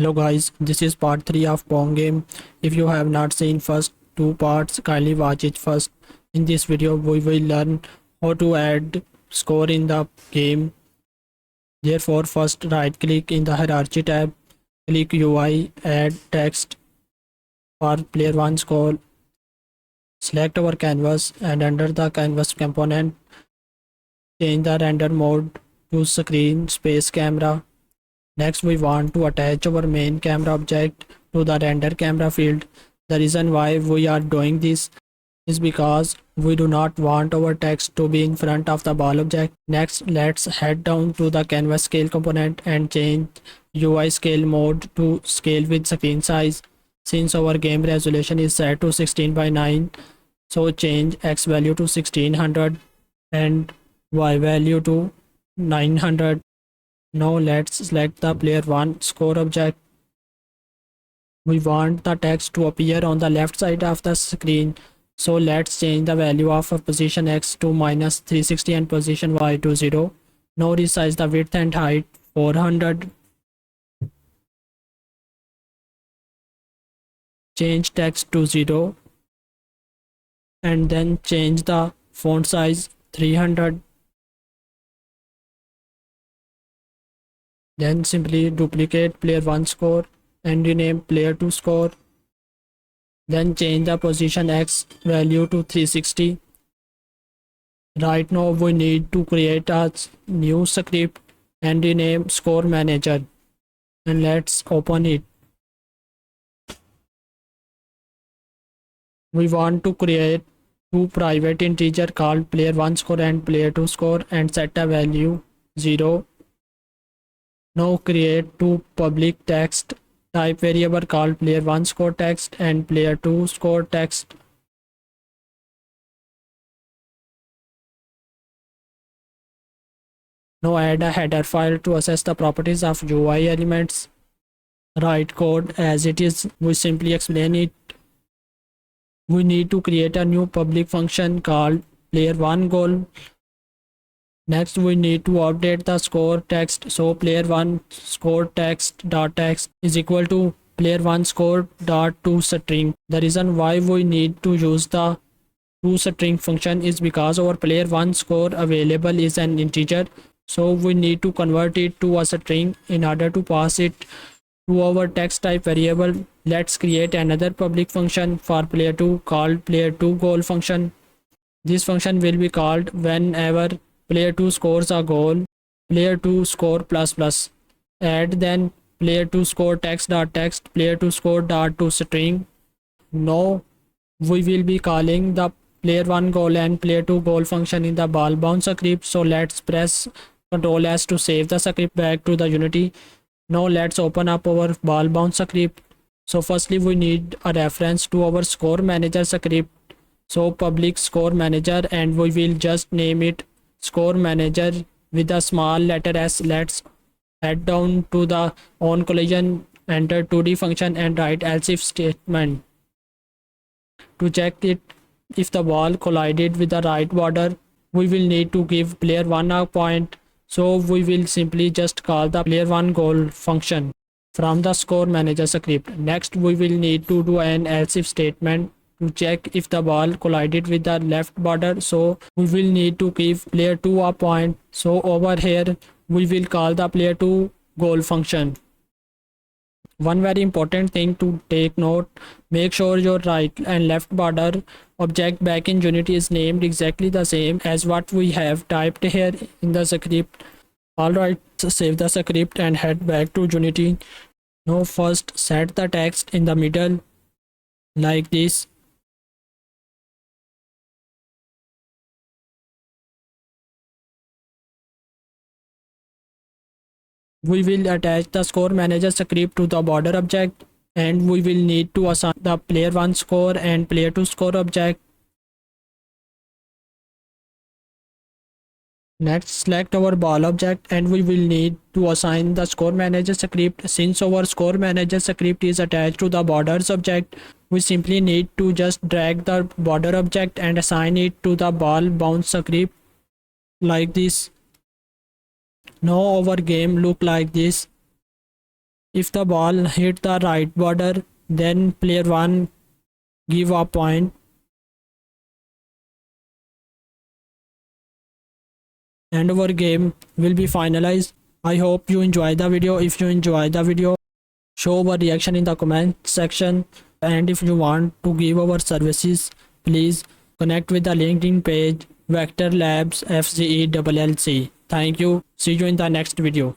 Hello guys, this is part 3 of PONG game. If you have not seen first two parts, kindly watch it first. In this video, we will learn how to add score in the game. Therefore, first right click in the hierarchy tab, click UI, add text for player 1 score. Select our canvas and under the canvas component, change the render mode to screen space camera. Next, we want to attach our main camera object to the render camera field. The reason why we are doing this is because we do not want our text to be in front of the ball object. Next, let's head down to the canvas scale component and change UI scale mode to scale with screen size. Since our game resolution is set to 16:9, so change X value to 1600 and Y value to 900. Now let's select the player 1 score object. We want the text to appear on the left side of the screen. So let's change the value of position X to -360 and position Y to 0. Now resize the width and height 400. Change text to 0. And then change the font size 300. Then simply duplicate player 1 score and rename player 2 score. Then change the position X value to 360. Right now we need to create a new script and rename score manager. And let's open it. We want to create two private integer called player 1 score and player 2 score and set a value 0. Now create two public text type variable called player 1 score text and player 2 score text. Now add a header file to access the properties of UI elements. Write code as it is. We simply explain it. We need to create a new public function called player 1 goal. Next, we need to update the score text. So player 1 score text dot text is equal to player 1 score dot to string. The reason why we need to use the to string function is because our player 1 score available is an integer. So we need to convert it to a string in order to pass it to our text type variable. Let's create another public function for player 2 called player 2 goal function. This function will be called whenever player 2 scores a goal, player 2 score plus plus. Add then player 2 score text dot text, player 2 score dot to string. Now we will be calling the player 1 goal and player 2 goal function in the ball bound script. So let's press Ctrl S to save the script back to the Unity. Now let's open up our ball bound script. So firstly we need a reference to our score manager script. So public score manager, and we will just name it score manager with a small letter S. Let's head down to the on collision, enter 2D function and write else if statement. To check it if the ball collided with the right border, we will need to give player 1 a point. So we will simply just call the player 1 goal function from the score manager script. Next we will need to do an else if statement to check if the ball collided with the left border. So we will need to give player 2 a point. So over here we will call the player 2 goal function. One very important thing to take note, make sure your right and left border object back in Unity is named exactly the same as what we have typed here in the script. Alright, save the script and head back to Unity. Now first set the text in the middle like this. We will attach the score manager script to the border object, and we will need to assign the player 1 score and player 2 score object. Next, select our ball object and we will need to assign the score manager script. Since our score manager script is attached to the borders object, we simply need to just drag the border object and assign it to the ball bound script like this. Now our game look like this. If the ball hit the right border, then player 1 give a point and our game will be finalized. I hope you enjoy the video. If you enjoy the video, show our reaction in the comment section, and if you want to give our services, please connect with the LinkedIn page Vector Labs FCE LLC. Thank you. See you in the next video.